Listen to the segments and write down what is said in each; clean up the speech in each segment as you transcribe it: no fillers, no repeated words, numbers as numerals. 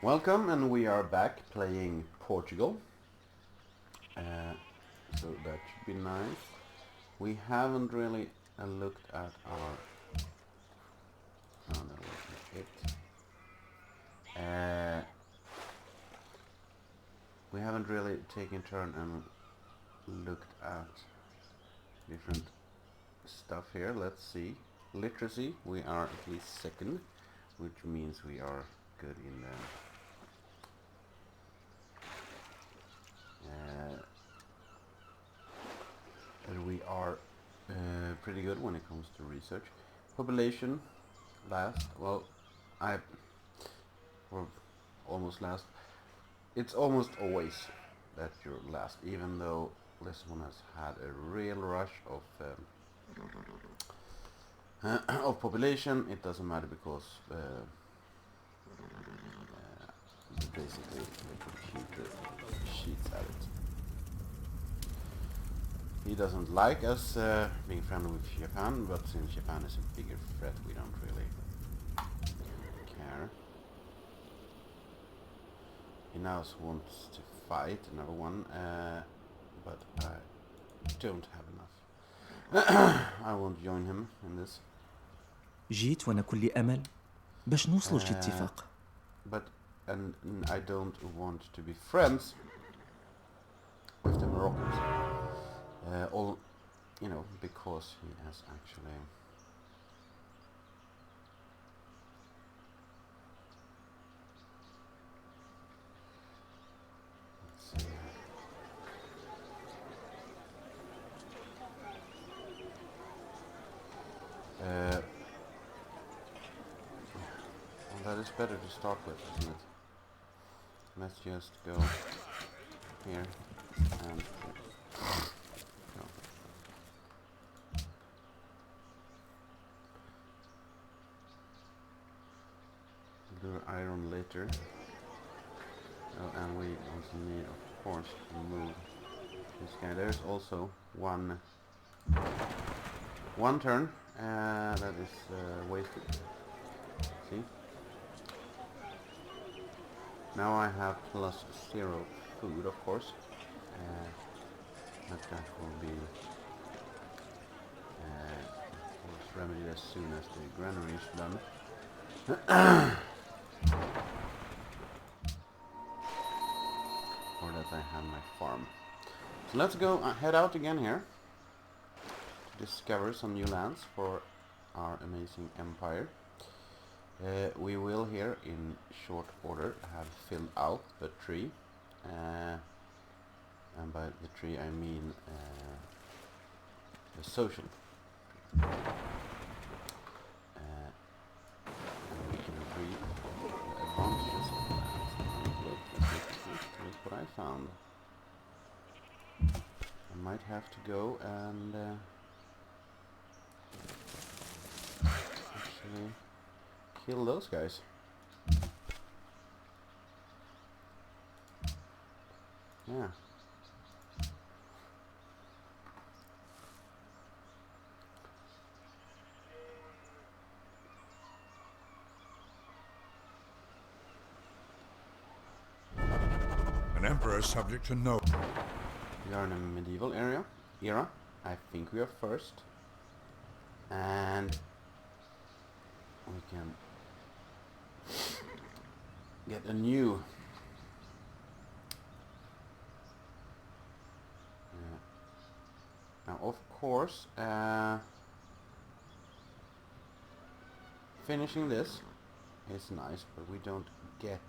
Welcome, and we are back playing Portugal. So that should be nice. We haven't really looked at our... Oh, that wasn't it. We haven't really taken turn and looked at different stuff here. Let's see. Literacy, we are at least second, which means we are good in the... and we are pretty good when it comes to research. Population, last. Well, or almost last. It's almost always that you're last, even though this one has had a real rush of population. It doesn't matter because basically the computer cheats at it. He doesn't like us being friendly with Japan, but since Japan is a bigger threat, we don't really care. He now wants to fight another one, but I don't have enough. I won't join him in this. جيت وأنا كل أمل باش نوصلوا لشي اتفاق. But I don't want to be friends with the Moroccans. All, you know, because he has actually... Let's see. Well, that is better to start with, isn't it? Let's just go here and go. Do iron later. Oh, and we also need, of course, to move this guy. There's also one turn that is wasted. See? Now I have +0 food, of course. But that will be of course remedied as soon as the granary is done. Or that I have my farm. So let's go head out again here to discover some new lands for our amazing empire. We will here in short order have filled out the tree, and by the tree I mean the social tree. And we can read the advantages of lands. Look what I found. I might have to go and actually kill those guys. Yeah. An emperor is subject to no... We are in a medieval era. I think we are first. And we can get a new now of course finishing this is nice, but we don't get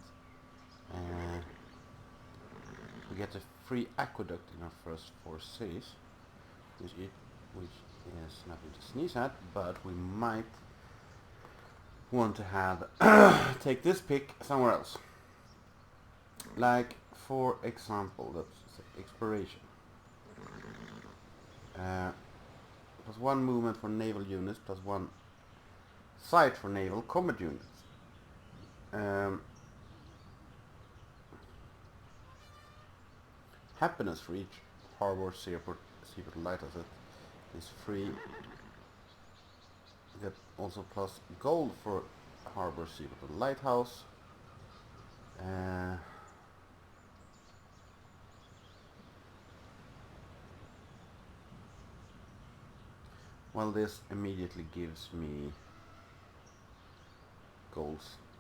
we get a free aqueduct in our first 4 cities, which is nothing to sneeze at, but we might want to have take this pick somewhere else. Like, for example, let's say exploration. +1 movement for naval units, +1 sight for naval combat units. Happiness for each harbor, seaport, lighthouse is free. You get also +gold for harbor, seaport, and lighthouse. Uh, well, this immediately gives me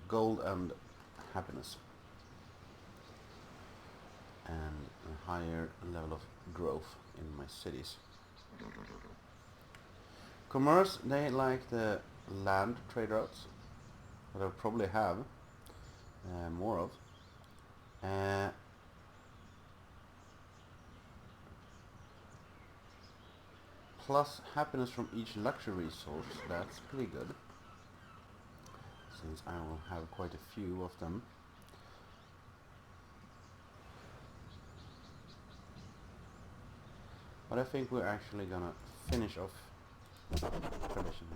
gold and happiness, and a higher level of growth in my cities. Commerce, they like the land trade routes that I probably have more of. Plus happiness from each luxury resource, that's pretty good, since I will have quite a few of them. But I think we're actually gonna finish off tradition.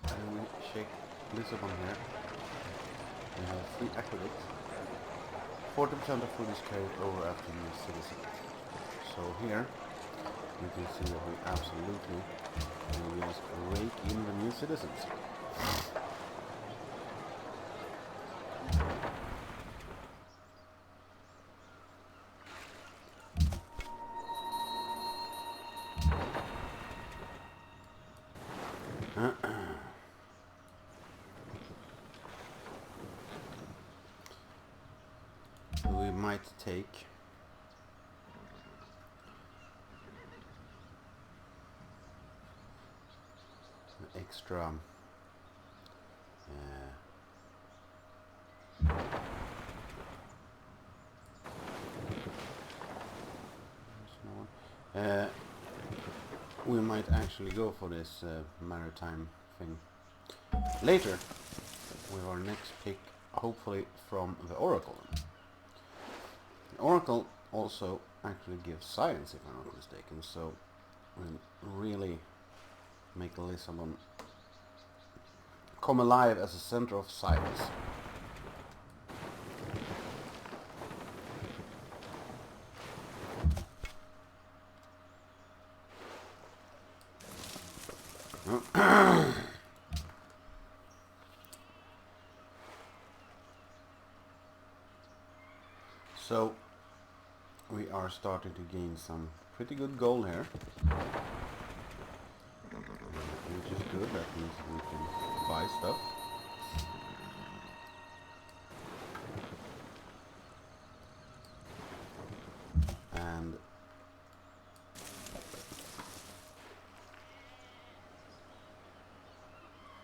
And we check Lisbon here. We have 3 aqueducts. 40% of food is carried over after new citizens. So here you can see that we absolutely will just rake in the new citizens. We might take an extra we might actually go for this maritime thing later with our next pick, hopefully from the Oracle. The Oracle also actually gives science, if I'm not mistaken, so we'll really make Lisbon come alive as a center of science. So we are starting to gain some pretty good gold here, which is good. That means we can buy stuff. And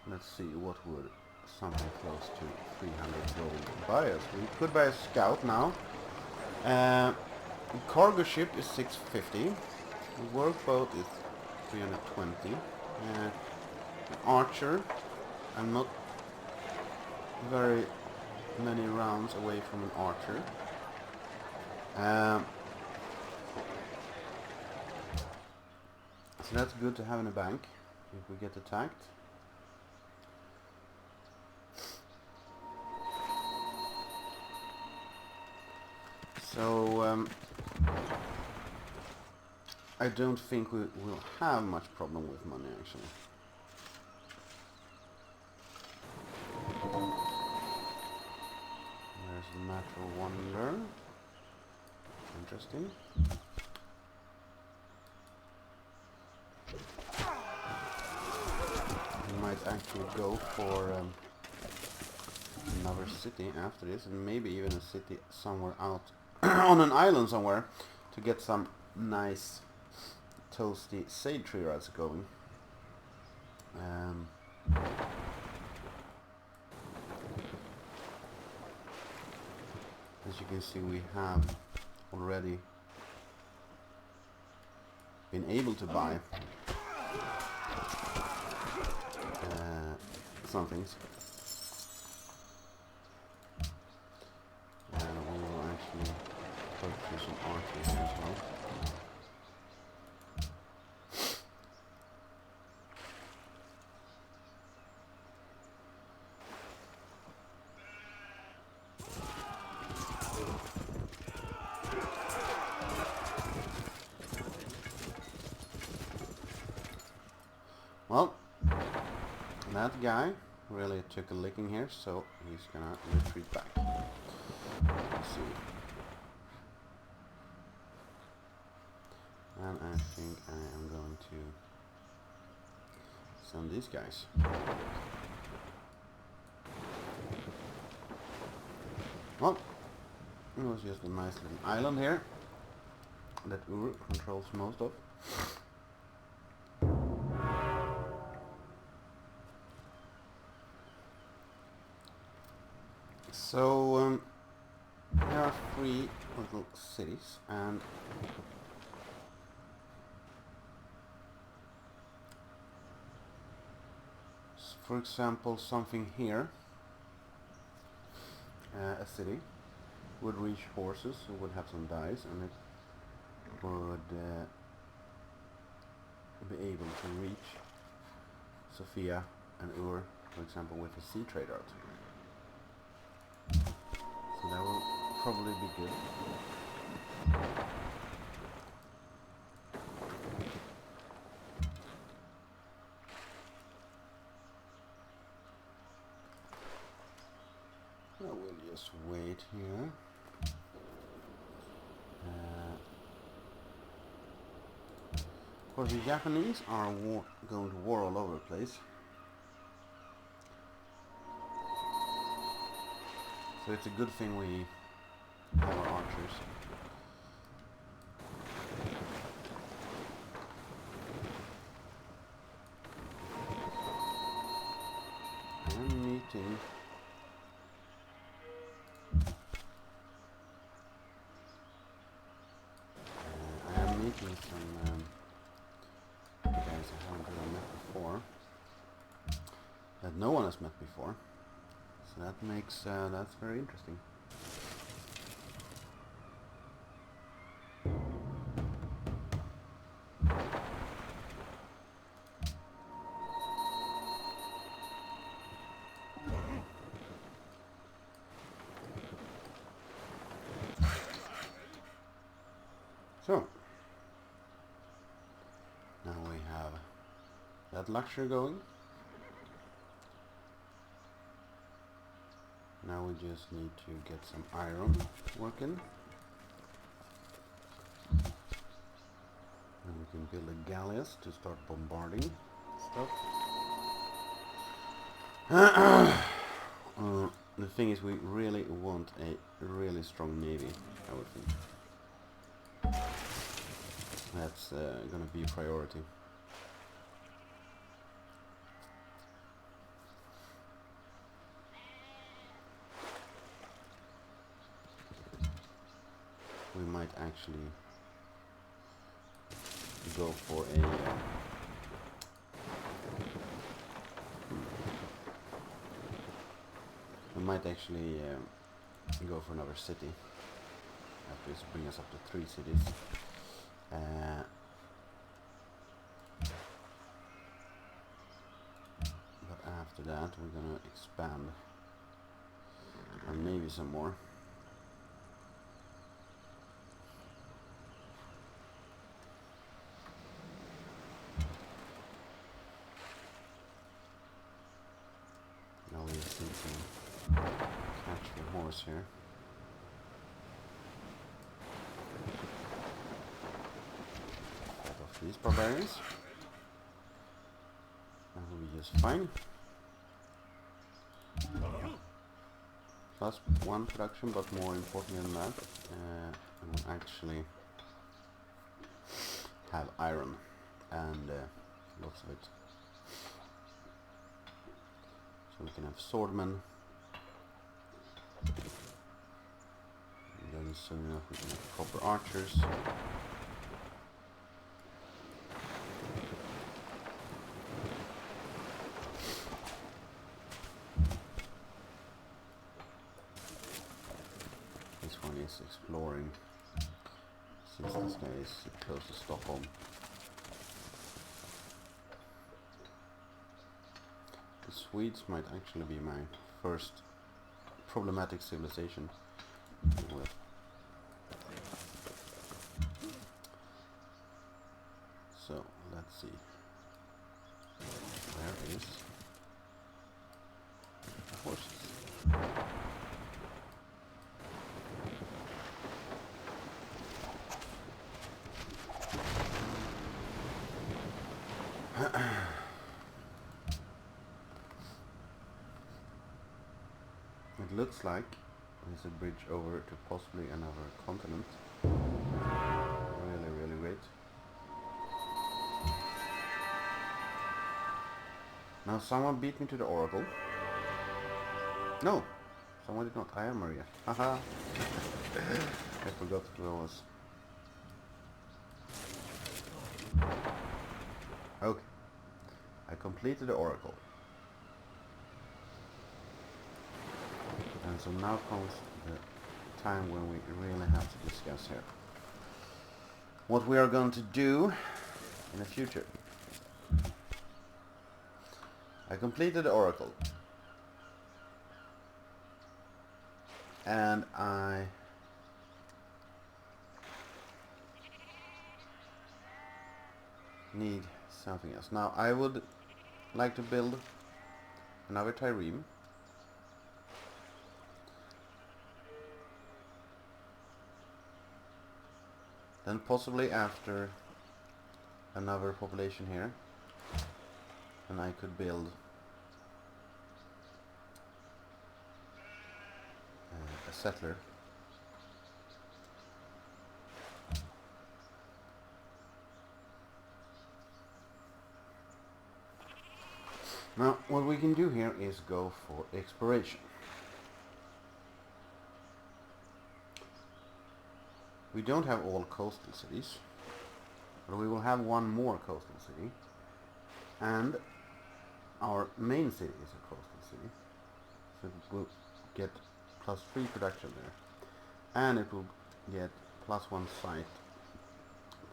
let's see, what would something close to 300 gold buy us? We could buy a scout now. Cargo ship is 650. The workboat is 320. Archer, I'm not very many rounds away from an archer. So that's good to have in a bank if we get attacked. So I don't think we will have much problem with money actually. There's a natural wonder. Interesting. We might actually go for another city after this, and maybe even a city somewhere out on an island somewhere to get some nice toasty sage tree rods going. As you can see, we have already been able to buy some things. And we will actually purchase some archers as well. Well, that guy really took a licking here, so he's gonna retreat back. Let's see. And I think I am going to send these guys. Well, it was just a nice little island here that Ur controls most of. So there are 3 little cities, and for example, something here, a city, would reach horses, who would have some dice, and it would be able to reach Sofia and Ur, for example, with a sea trade route. So that will probably be good. I will just wait here. Of course, the Japanese are going to war all over the place. So it's a good thing we have our archers. I'm meeting some guys I haven't really met before, that no one has met before. So that makes that's very interesting. So now we have that luxury going. Now we just need to get some iron working. And we can build a galleys to start bombarding stuff. The thing is, we really want a really strong navy, I would think. That's gonna be a priority. We might actually go for a we might actually go for another city. After this bring us up to 3 cities. But after that we're gonna expand our navy some more. Now we just need to catch the horse here. Fight off these barbarians. That will be just fine. Plus 1 production, but more important than that, I will actually have iron, and lots of it. So we can have swordmen, and then soon enough we can have proper archers. This one is exploring, since this guy is close to Stockholm. The Swedes might actually be my first problematic civilization. Well, so let's see. Where is It looks like there's a bridge over to possibly another continent. Really, really great. Now someone beat me to the oracle. No, someone did not. I am Maria. Haha. I forgot who I was. Okay. I completed the oracle. And so now comes the time when we really have to discuss here what we are going to do in the future. I completed the oracle. And I need something else. Now I would like to build another trireme. Then possibly after another population here, and I could build a settler. Now what we can do here is go for exploration. We don't have all coastal cities, but we will have one more coastal city, and our main city is a coastal city, so it will get +3 production there, and it will get +1 site,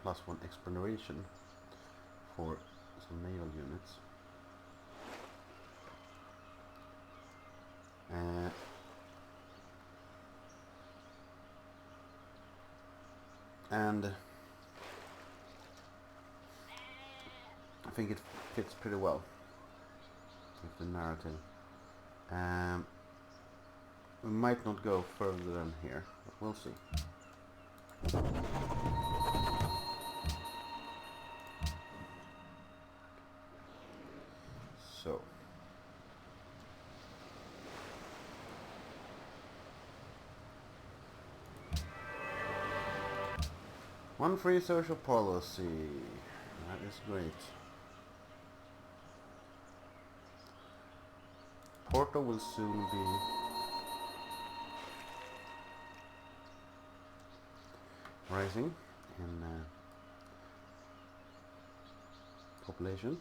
+1 exploration for some naval units. And I think it fits pretty well with the narrative. We might not go further than here, but we'll see. So one free social policy. That is great. Porto will soon be rising in population.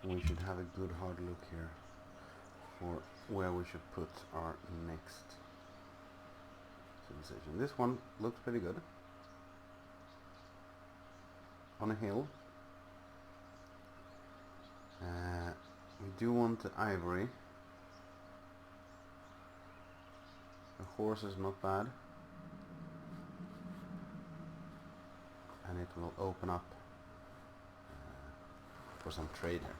We should have a good hard look here for where we should put our next civilization. This one looks pretty good. On a hill. We do want the ivory. The horse is not bad. And it will open up for some trade here.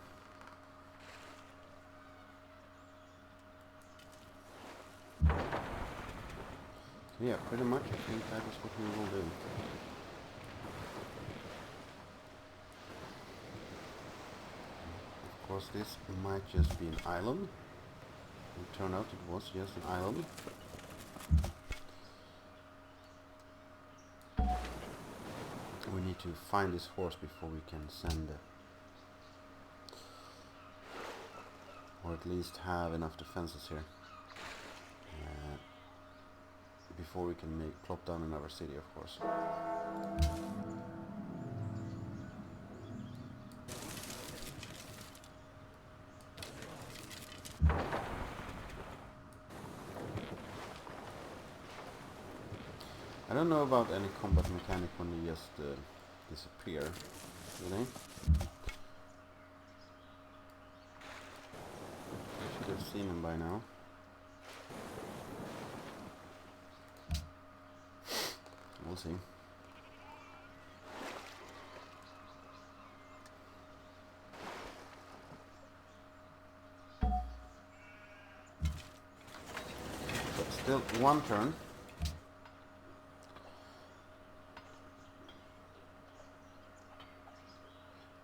So yeah, pretty much I think that is what we will do. Of course this might just be an island. It turned out it was just an island. We need to find this horse before we can send or at least have enough defenses here before we can plop down another city, of course. I don't know about any combat mechanic when you just disappear, do they? I should have seen him by now. We'll see. So still one turn.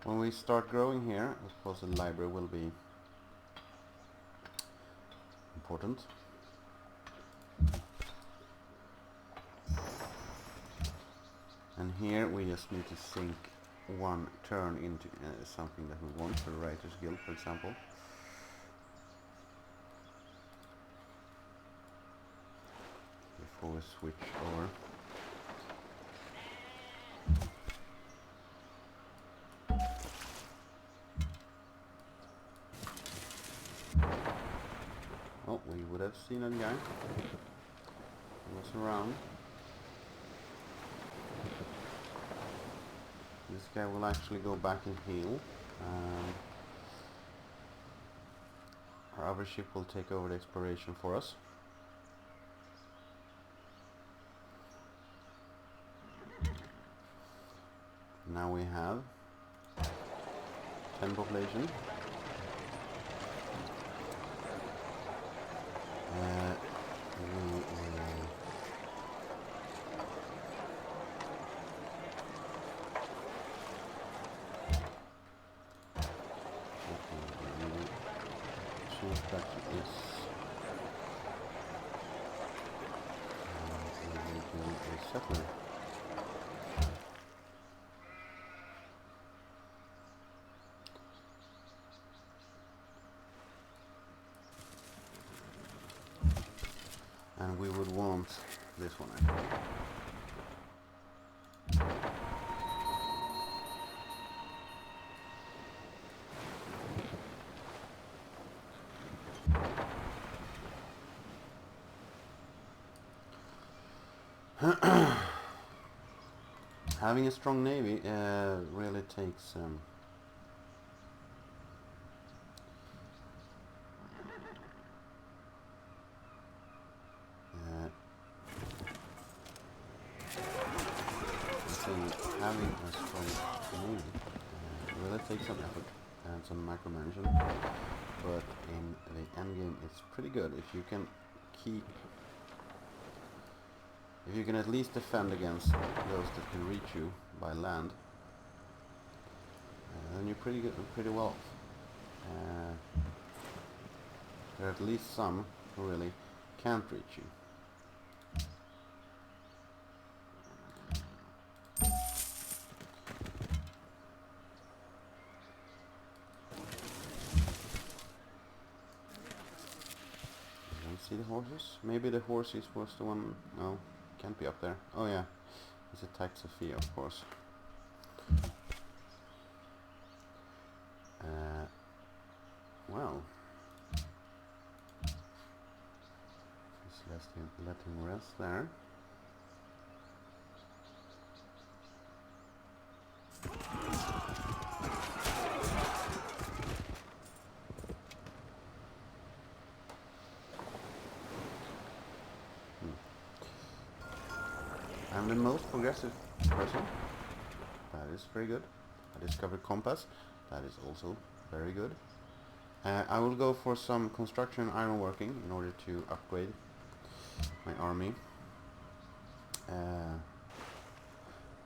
when we start growing here, of course the library will be important. And here we just need to sink one turn into something that we want, for the Writers Guild, for example. Before we switch over. Oh, we would have seen that guy. He was around. This guy will actually go back and heal. Our other ship will take over the exploration for us. Now we have 10 population. Settler. And we would want this one, I think. Having a strong navy really takes having a strong navy really takes some effort and some micromanagement, but in the end game it's pretty good if you can at least defend against those that can reach you by land, then you're pretty well off. There are at least some who really can't reach you. See the horses? Maybe the horses was the one. No, can't be up there. Oh yeah, he's attacked Sophia, of course. Well, just let him rest there. I'm the most progressive person. That is very good. I discovered compass. That is also very good. I will go for some construction and ironworking in order to upgrade my army.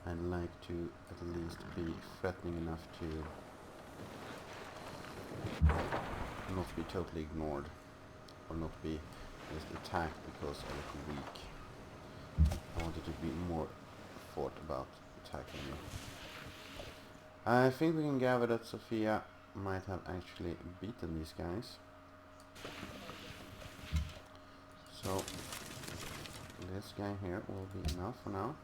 I'd like to at least be threatening enough to not be totally ignored, or not be just attacked because I look weak. I wanted to be more thought about attacking me. I think we can gather that Sophia might have actually beaten these guys. So this guy here will be enough for now.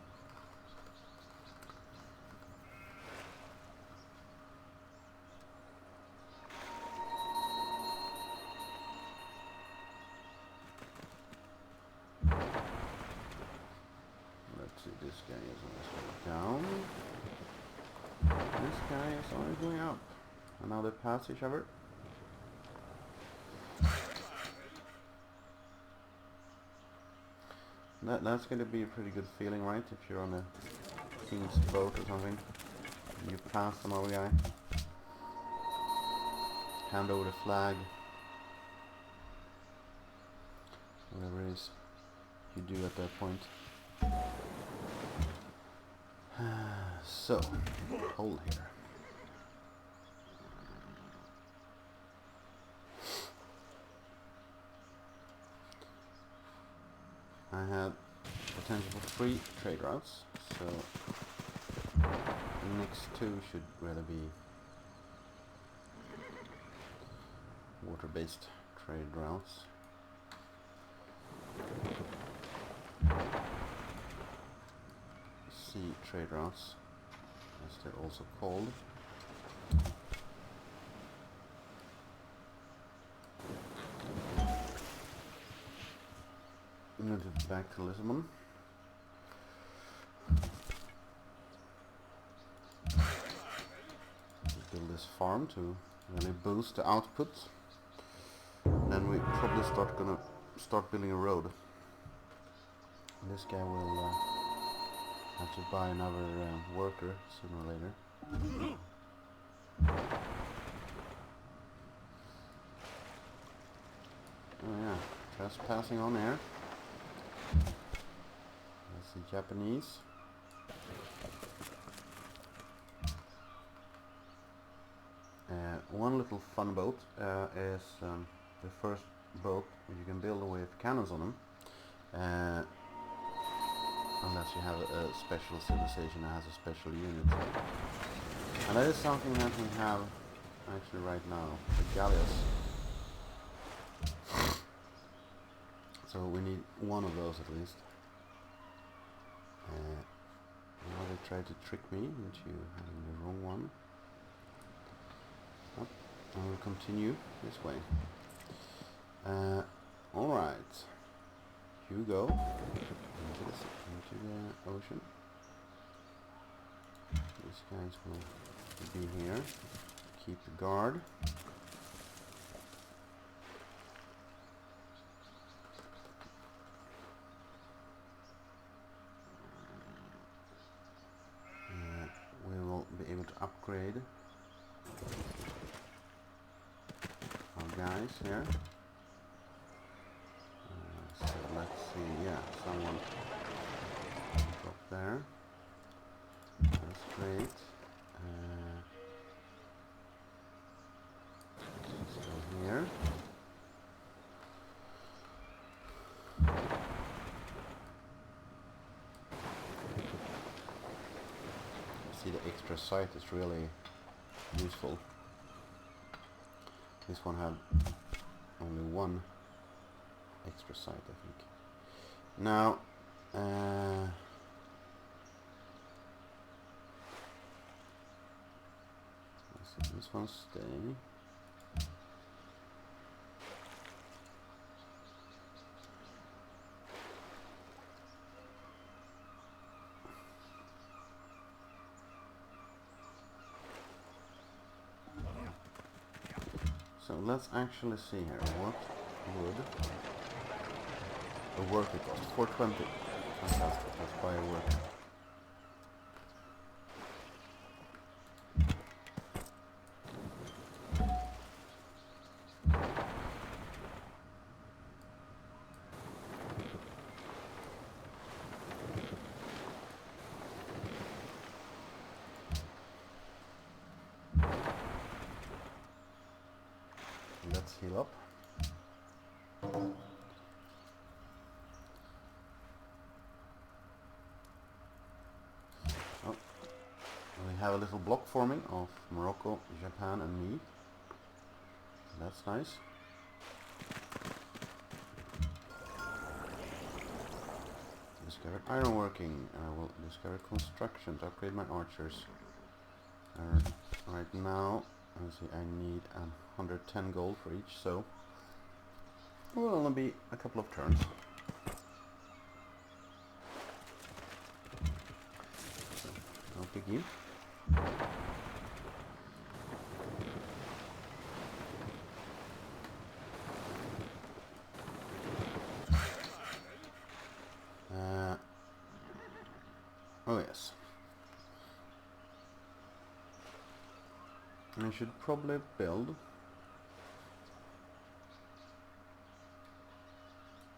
Let's see, this guy is almost going down. This guy is always going up. And now they pass each other. That's going to be a pretty good feeling, right? If you're on a king's boat or something, and you pass some other guy. Hand over the flag. Whatever it is you do at that point. So, hold here. potential for 3 trade routes, so the next 2 should really be water-based trade routes. Sea trade routes, as they're also called. I'm going to back to Lisbon. Build this farm to really boost the output. Then we probably gonna start building a road. This guy will have to buy another worker sooner or later. Oh yeah, trespassing on air. That's the Japanese. One little fun boat is the first boat you can build with cannons on them. Unless you have a special civilization that has a special unit. And that is something that we have actually right now, the galleys. So we need one of those at least. Now they tried to trick me into having the wrong one. Oh, I will continue this way. Alright. You go into the ocean. These guys will be here. Keep the guard. We will be able to upgrade our guys here. So let's see, yeah, someone drop there. That's great. Let's go here. See, the extra site is really useful. This one had only one extra site, I think. Now, let's see, this one stay. So let's actually see here. What would a worker cost? 420. Fantastic. Let's buy a worker. Let's heal up. Oh, we have a little block forming of Morocco, Japan and me. That's nice. Discovered ironworking. I will discover construction to upgrade my archers. Right now, let's see, I need 110 gold for each, so it will only be a couple of turns. So, no biggie. Oh yes. I should probably build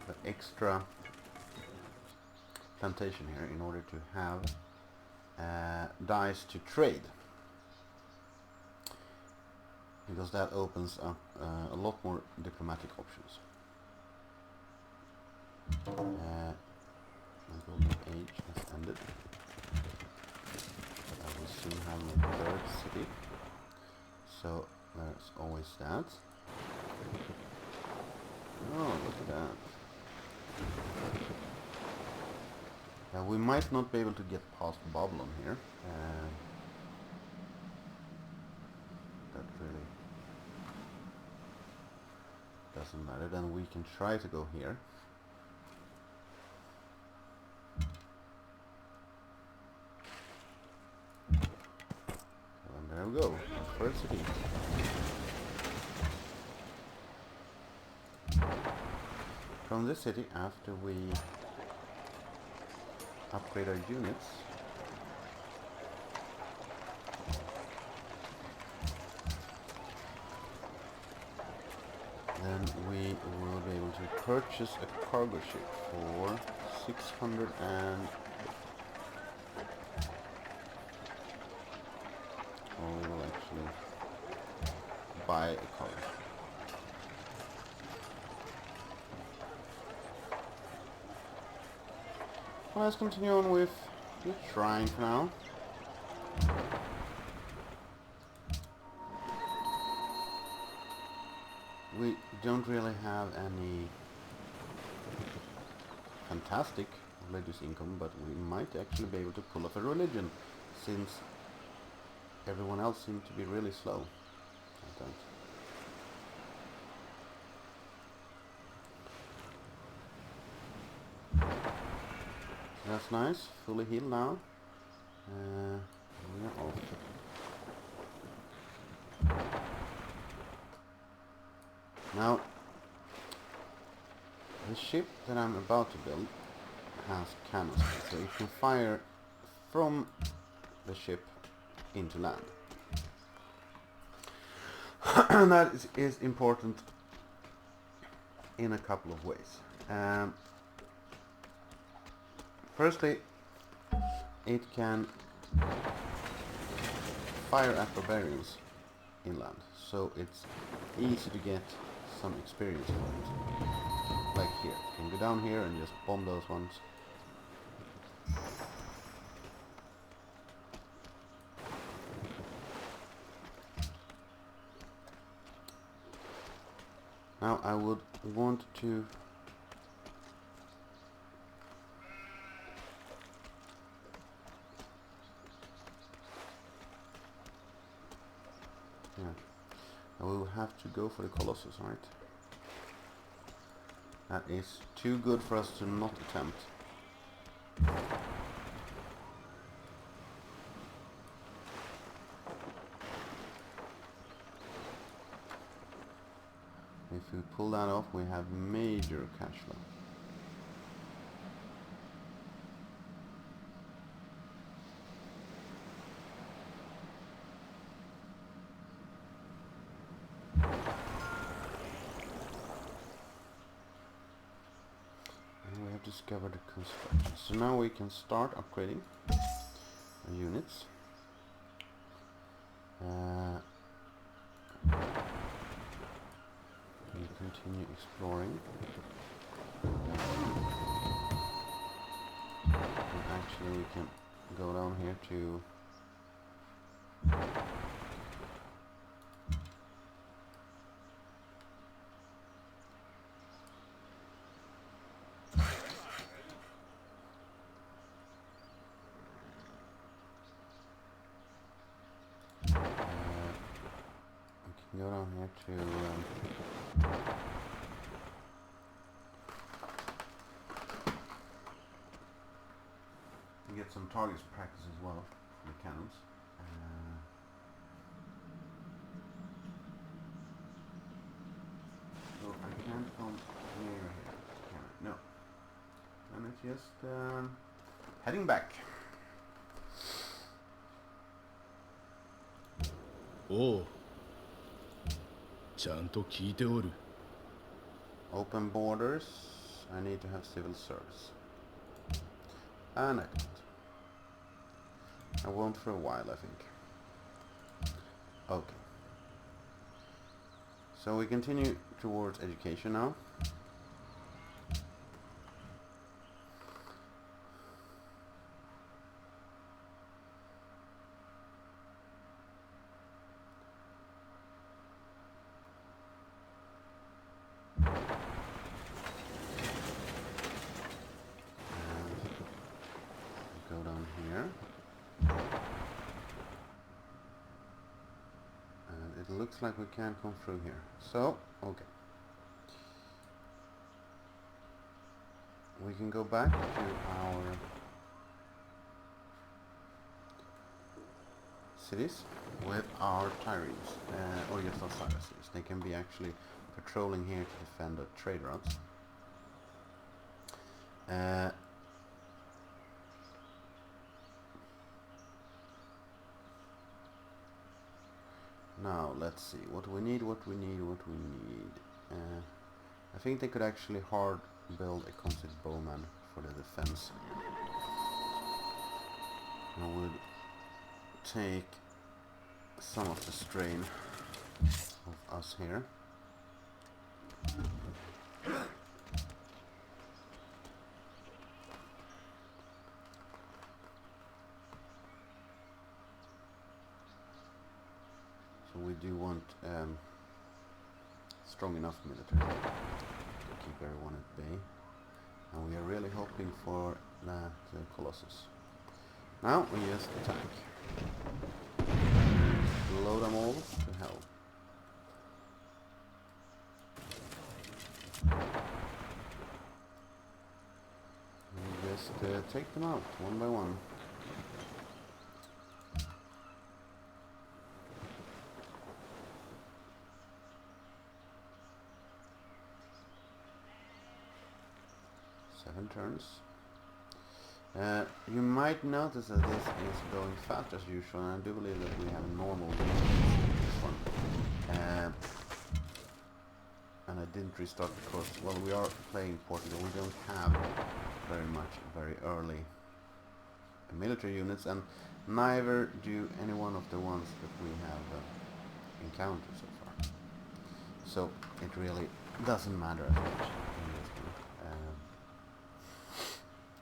the extra plantation here in order to have dyes to trade, because that opens up a lot more diplomatic options. My golden age has ended. I will soon have my third city. So there's always that. Oh, look at that. We might not be able to get past Babylon here. That really doesn't matter. Then we can try to go here. And there we go. First city. From this city, after we upgrade our units, then we will be able to purchase a cargo ship for 600 and... or we will actually buy a cargo ship. Let's continue on with the shrine for now. We don't really have any fantastic religious income, but we might actually be able to pull off a religion, since everyone else seems to be really slow at that. That's nice, fully healed now. We are off. Now, the ship that I'm about to build has cannons, so you can fire from the ship into land. And that is important in a couple of ways. Firstly, it can fire at barbarians inland, so it's easy to get some experience for it. Like here, you can go down here and just bomb those ones. Now I would want to I will have to go for the Colossus, right? That is too good for us to not attempt. If we pull that off, we have major cash flow. Discovered the construction. So now we can start upgrading our units. We continue exploring. And actually we can go down here to get some targets practice as well for the cannons. So I can't come near here, can I? No. And it's just heading back. Oh. ちゃんと聞いておる。 Open borders. I need to have civil service. And I don't. I won't for a while, I think. Okay. So we continue towards education now. looks like we can't come through here. So, okay. We can go back to our cities with our Tyrenes, or just outside our cities. They can be actually patrolling here to defend the trade routes. Now let's see what we need. I think they could actually hard build a composite bowman for the defense. I would take some of the strain of us here. So we do want strong enough military to keep everyone at bay, and we are really hoping for that Colossus. Now we just attack. Blow them all to hell. And just take them out one by one. Turns. You might notice that this is going fast as usual, and I do believe that we have normal this one. And I didn't restart because, well, we are playing Portugal. We don't have very early military units, and neither do any one of the ones that we have encountered so far. So it really doesn't matter as much in this one.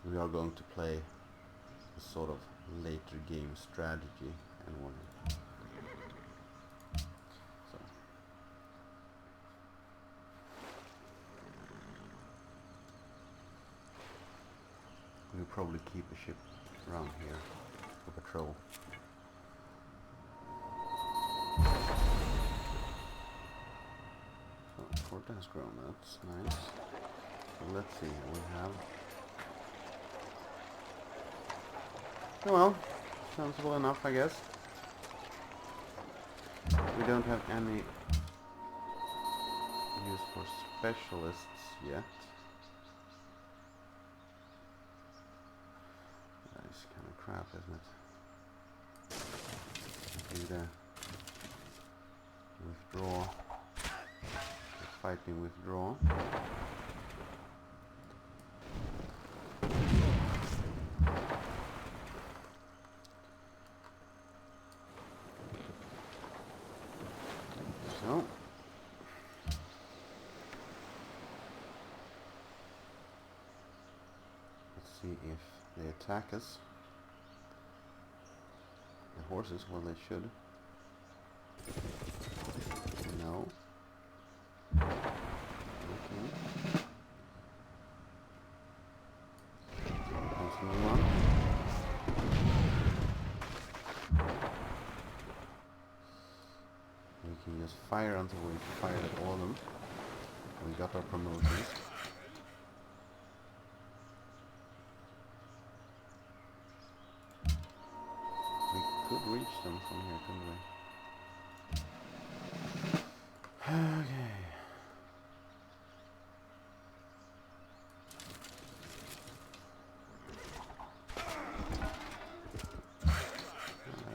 We are going to play a sort of later game strategy and one. So we'll probably keep a ship around here for patrol. So fort has grown, that's nice. So let's see, we have. Oh well, sensible enough, I guess. We don't have any use for specialists yet. That's kind of crap, isn't it? Do the withdraw. Fighting withdraw. So let's see if they attack us. The horses, well, they should. No. Okay. There's a new one. We can just fire until we fired at all of them. We got our promotions. We could reach them from here, couldn't we? Okay.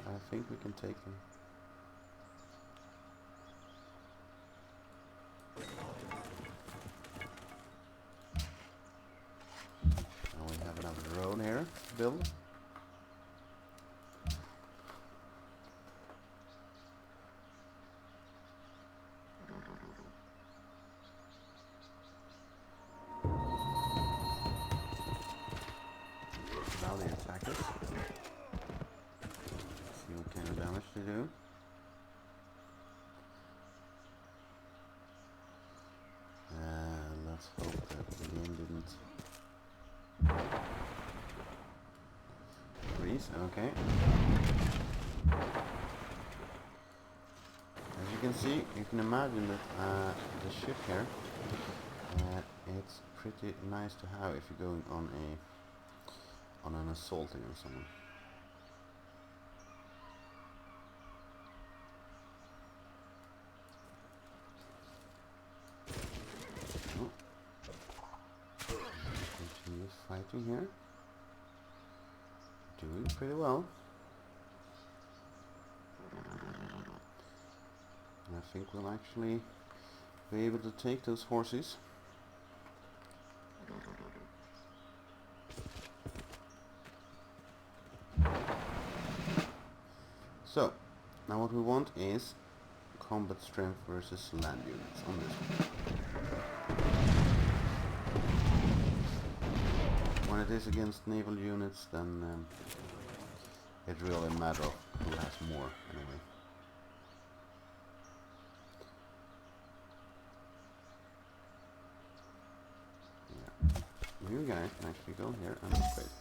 I think we can take them. Now we have another road here to build. Now they attack us. See what kind of damage they do. Let's hope that the game didn't freeze. Okay. As you can see, you can imagine that the ship here, it's pretty nice to have if you're going on an assaulting on someone. Continue fighting here. Doing pretty well. And I think we'll actually be able to take those horses. So, now what we want is combat strength versus land units on this one. When it is against naval units, then it's really a matter of who has more anyway. Yeah. You guys can actually go here and upgrade.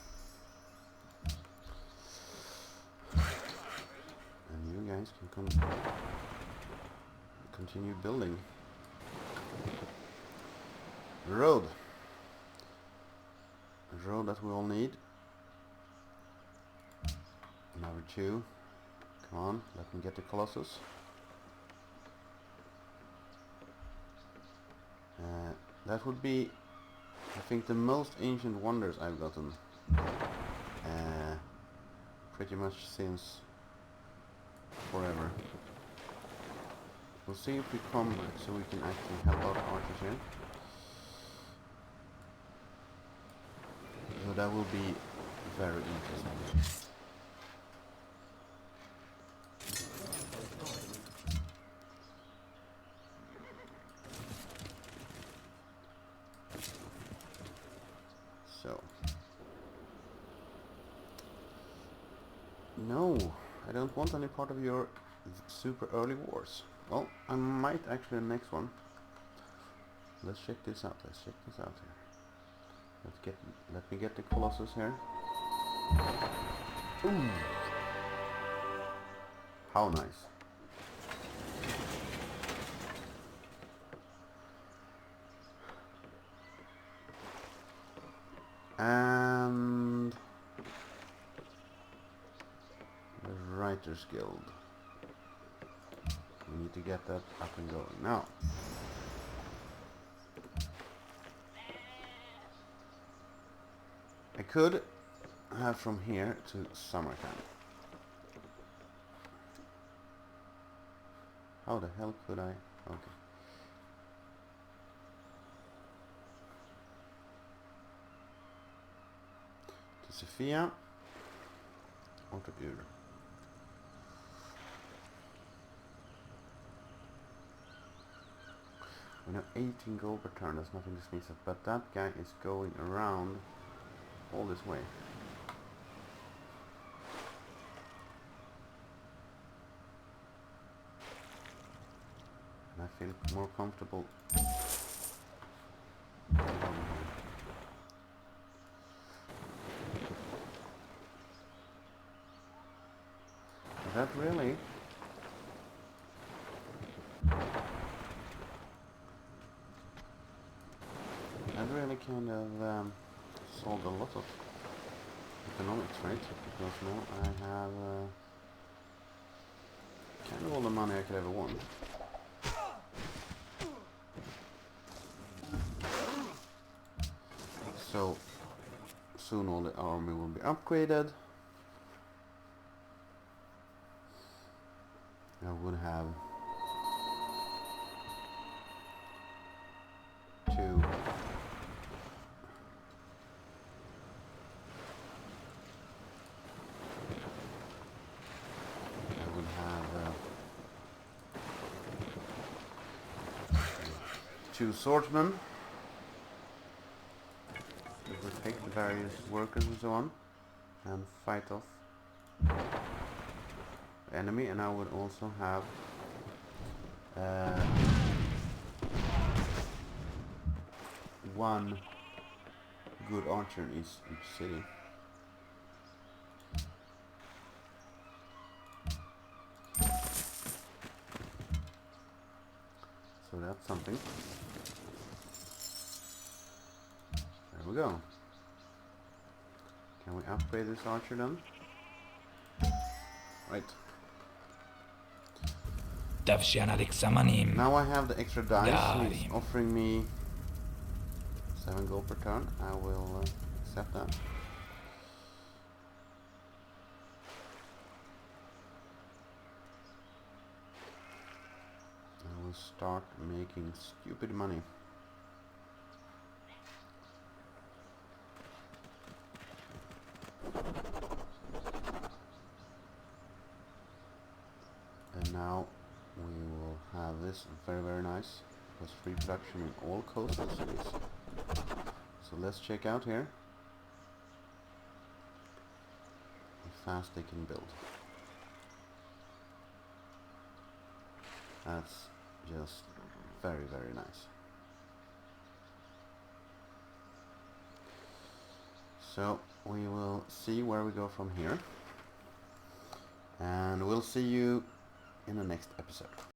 And you guys can continue building. Road. A road that we all need. Number 2. Come on, let me get the Colossus. That would be, I think, the most ancient wonders I've gotten. Pretty much since forever. We'll see if we come back so we can actually help out archers here. So that will be very interesting. So, no, I don't want any part of your super early wars. Well, I might actually the next one. Let's check this out. Here. Let me get the Colossus here. Ooh. How nice. And the Writers Guild. We need to get that up and going now. I could have from here to Samarkand. How the hell could I? Okay. To Sofia or to Ur. We know 18 gold per turn, that's nothing to sneeze at, but that guy is going around all this way. And I feel more comfortable. Is that really? That really kind of solved a lot of economics, right? Because now I have kind of all the money I could ever want. So soon all the army will be upgraded. I would have 2 2 swordsmen to protect the various workers and so on and fight off the enemy, and I would also have 1 good archer in each city. that's something. There we go. Can we upgrade this archer then? Right. Now I have the extra dice, and he's offering me 7 gold per turn. I will accept that. I will start making stupid money. And now we will have this very nice. Plus free production in all coastal cities. So let's check out here how fast they can build. That's just very nice. So we will see where we go from here, and we'll see you in the next episode.